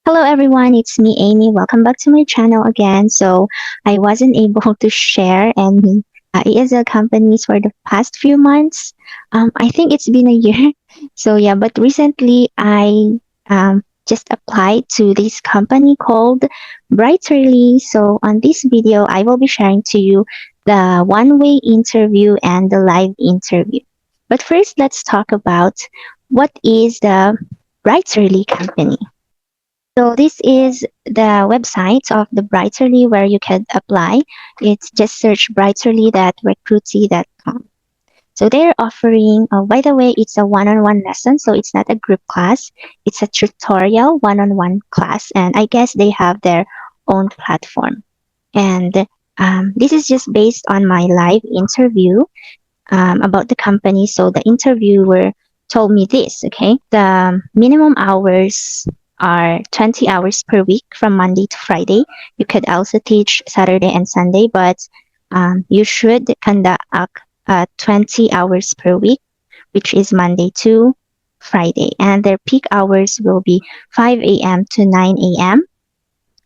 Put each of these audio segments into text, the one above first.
Hello everyone, it's me Amy. Welcome back to my channel again. I wasn't able to share any ESL companies for the past few months. I think it's been a year. But recently I just applied to this company called Brightly. So on this video, I will be sharing to you the one-way interview and the live interview. But first, let's talk about what is the Brightly company. So this is the website of the Brightly where you can apply. It's just search brightly.recruity.com. So they're offering, by the way, it's a one-on-one lesson. So it's not a group class. It's a tutorial one-on-one class. And I guess they have their own platform. And this is just based on my live interview about the company. So the interviewer told me this, okay? The minimum hours are 20 hours per week from Monday to Friday. You could also teach Saturday and Sunday, but you should conduct 20 hours per week, which is Monday to Friday. And their peak hours will be 5 a.m. to 9 a.m.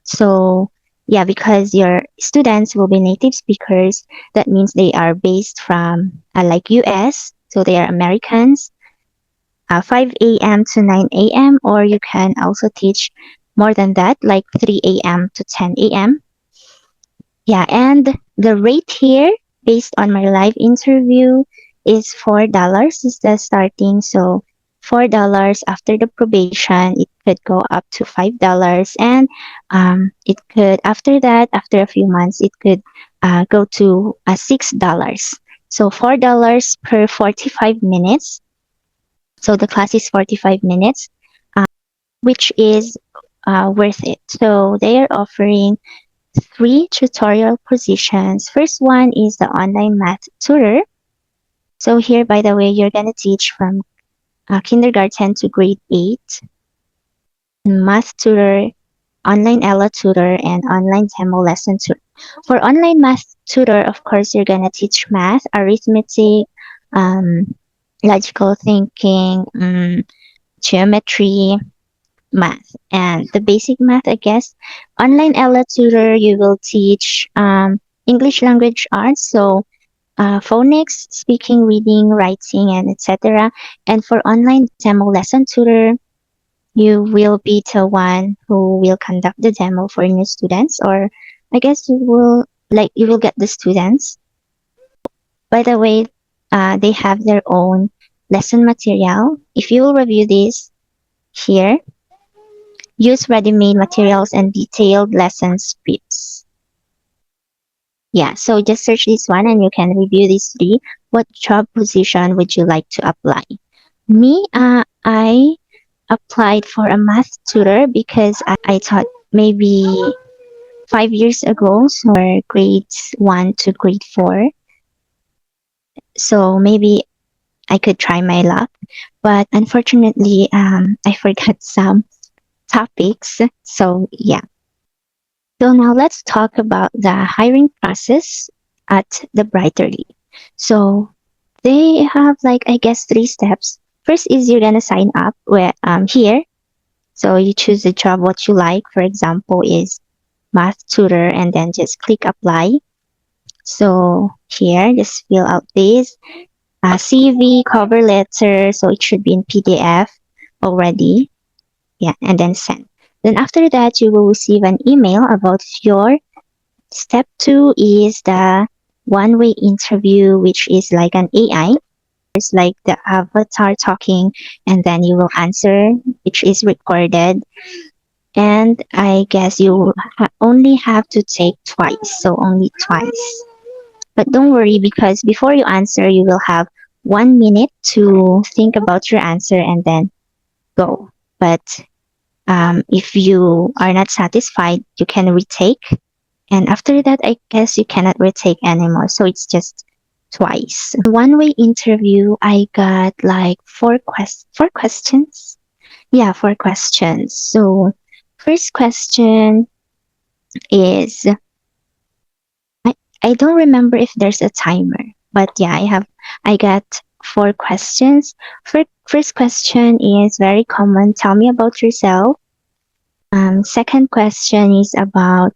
So yeah, because your students will be native speakers, that means they are based from like US, so they are Americans, 5 a.m. to 9 a.m., or you can also teach more than that, like 3 a.m. to 10 a.m. Yeah, and the rate here, based on my live interview, is $4 is the starting. So $4 after the probation, it could go up to $5, and it could after that, after a few months, it could go to $6. So $4 per 45 minutes. So the class is 45 minutes, which is worth it. So they are offering three tutorial positions. First one is the online math tutor. So here, by the way, you're going to teach from kindergarten to grade 8. Math tutor, online Ella tutor, and online demo lesson tutor. For online math tutor, of course, you're going to teach math, arithmetic, um, logical thinking, geometry, math, and the basic math, I guess. Online Ella tutor, you will teach English language arts, so phonics, speaking, reading, writing, and etc. And for online demo lesson tutor, you will be the one who will conduct the demo for new students, or I guess you will get the students. By the way, they have their own lesson material. If you will review this here, use ready-made materials and detailed lesson scripts. Yeah, so just search this one and you can review these three. What job position would you like to apply? Me, I applied for a math tutor because I thought maybe 5 years ago, so grades 1 to grade 4. So maybe I could try my luck. But unfortunately, I forgot some topics. So yeah. So now let's talk about the hiring process at the Brightly. So they have like I guess 3 steps. First is you're gonna sign up here. So you choose the job what you like. For example, is math tutor, and then just click apply. So here, just fill out this CV, cover letter. So it should be in PDF already. Yeah, and then send. Then after that, you will receive an email about your step 2 is the one-way interview, which is like an AI. It's like the avatar talking, and then you will answer, which is recorded. And I guess you only have to take twice, so only twice. But don't worry, because before you answer, you will have 1 minute to think about your answer and then go. But if you are not satisfied, you can retake. And after that, I guess you cannot retake anymore. So it's just twice. One-way interview, I got like four questions. Yeah, 4 questions. So first question is, I don't remember if there's a timer, but yeah, I got 4 questions. First question is very common. Tell me about yourself. Second question is about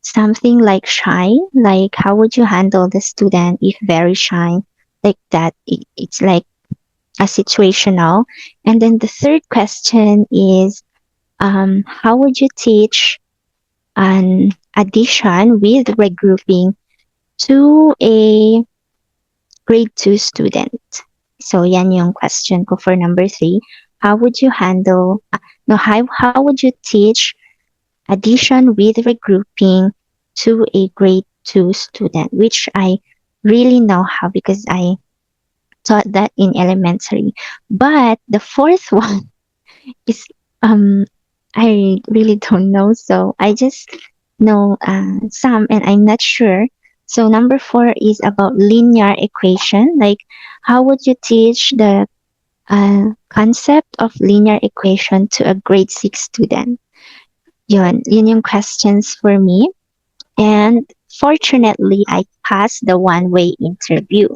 something like shy, like how would you handle the student if very shy, like that? It's like a situational. And then the third question is, how would you teach an addition with regrouping to a grade 2 student? So yan yung question ko for number 3. How would you handle, no, how would you teach addition with regrouping to a grade 2 student, which I really know how because I taught that in elementary. But the fourth one is, I really don't know. So I just know some and I'm not sure. So number 4 is about linear equation. Like, how would you teach the concept of linear equation to a grade 6 student? Yun yung questions for me. And fortunately, I passed the one-way interview.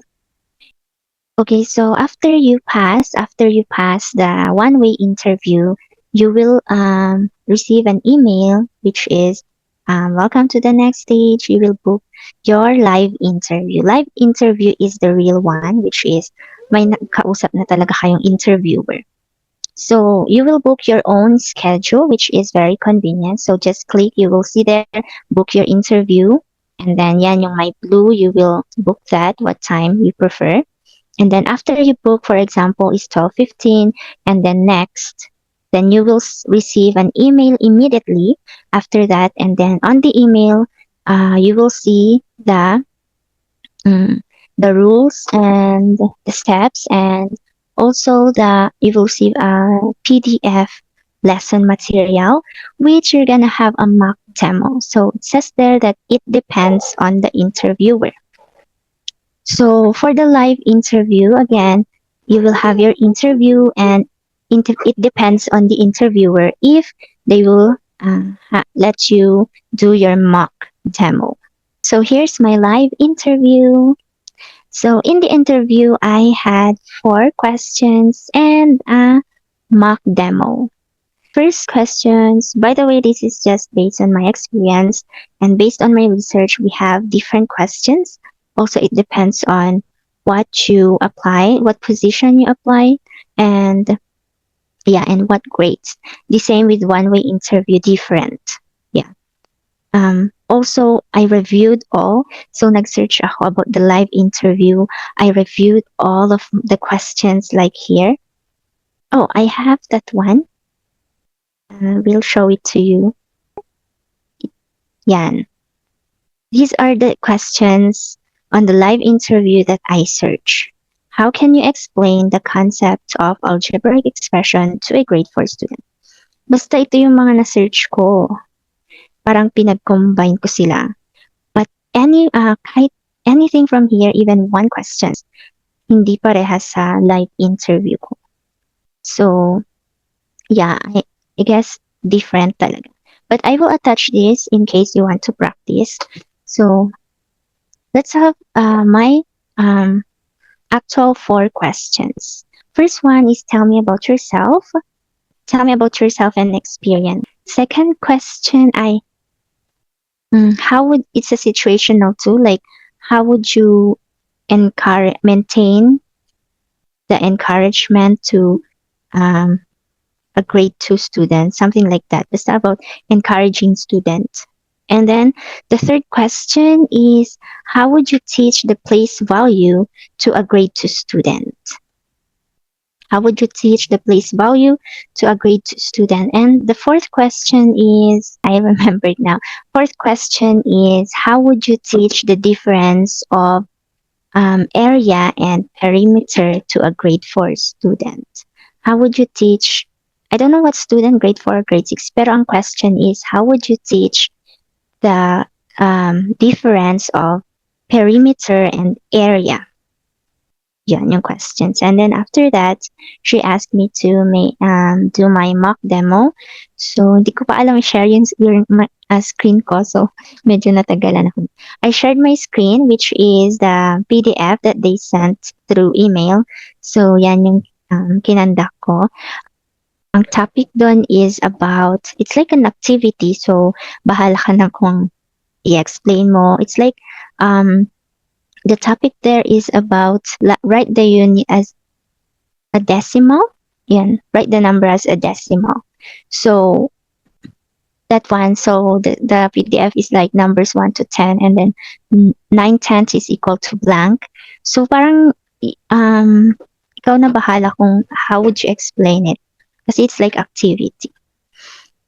Okay, so after you pass the one-way interview, you will receive an email which is, welcome to the next stage. You will book your live interview. Live interview is the real one, which is may kausap na talaga kayong interviewer. So you will book your own schedule, which is very convenient. So just click, you will see there, book your interview. And then yan yung my blue, you will book that, what time you prefer. And then after you book, for example, is 12:15, and then next, then you will receive an email immediately after that. And then on the email, you will see the rules and the steps, and also you will see a PDF lesson material, which you're gonna have a mock demo. So it says there that it depends on the interviewer. So for the live interview, again, you will have your interview, and it depends on the interviewer if they will let you do your mock demo. So here's my live interview. So in the interview, I had 4 questions and a mock demo. First questions, by the way, this is just based on my experience and based on my research, we have different questions. Also, it depends on what you apply, what position you apply, and and what grades. The same with one-way interview, different. Yeah. Also, I reviewed all. So, nag-search ako about the live interview. I reviewed all of the questions like here. Oh, I have that one. We'll show it to you. Yan. These are the questions on the live interview that I search. How can you explain the concept of algebraic expression to a grade 4 student? Basta ito yung mga na-search ko. Parang pinag-combine ko sila. But kahit anything from here, even one question, hindi parehas sa live interview ko. So, yeah, I guess different talaga. But I will attach this in case you want to practice. So, let's have my actual 4 questions. First one is tell me about yourself. Tell me about yourself and experience. Second question, it's a situational too, like how would you maintain the encouragement to a grade 2 student, something like that. It's about encouraging students. And then the third question is, how would you teach the place value to a grade 2 student? How would you teach the place value to a grade 2 student? And the fourth question is, I remembered now. Fourth question is, how would you teach the difference of area and perimeter to a grade 4 student? How would you teach, I don't know what student, grade 4 or grade 6, pero ang question is, how would you teach the difference of perimeter and area? Yan yung questions. And then after that, she asked me to do my mock demo. So, hindi ko pa alam i-share yung screen ko. So, medyo natagalan ako. I shared my screen, which is the PDF that they sent through email. So, yan yung kinandak ko. Ang topic dun is about, it's like an activity. So, bahala ka na kung i-explain mo. It's like, um, the topic there is about, write the unit as a decimal. Yan, write the number as a decimal. So, that one, so the PDF is like numbers 1 to 10, and then 9/10 is equal to blank. So, parang, ikaw na bahala kung how would you explain it. Kasi it's like activity.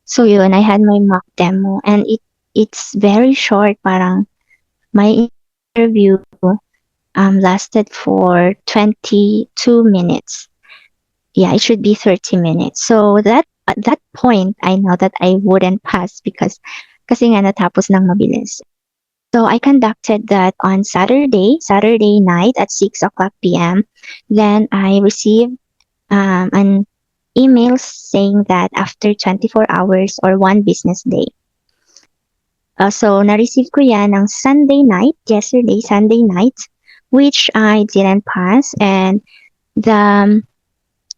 So yun, I had my mock demo and it's very short. Parang my interview lasted for 22 minutes. Yeah, it should be 30 minutes. So that at that point, I know that I wouldn't pass because kasi nga natapos ng mabilis. So I conducted that on Saturday night at 6 o'clock p.m. Then I received an email saying that after 24 hours or one business day. So, na-receive ko yan ng yesterday, Sunday night, which I didn't pass. And the,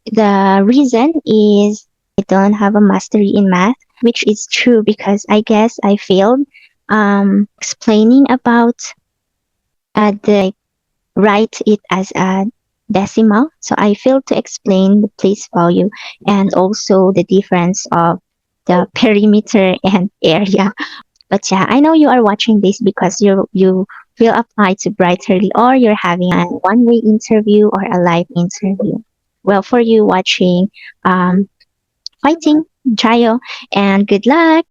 the reason is I don't have a mastery in math, which is true because I guess I failed explaining about the write it as a decimal. So I failed to explain the place value and also the difference of the perimeter and area. But yeah, I know you are watching this because you will apply to Brighterly or you're having a one-way interview or a live interview. Well, for you watching, fighting, Jayo, and good luck.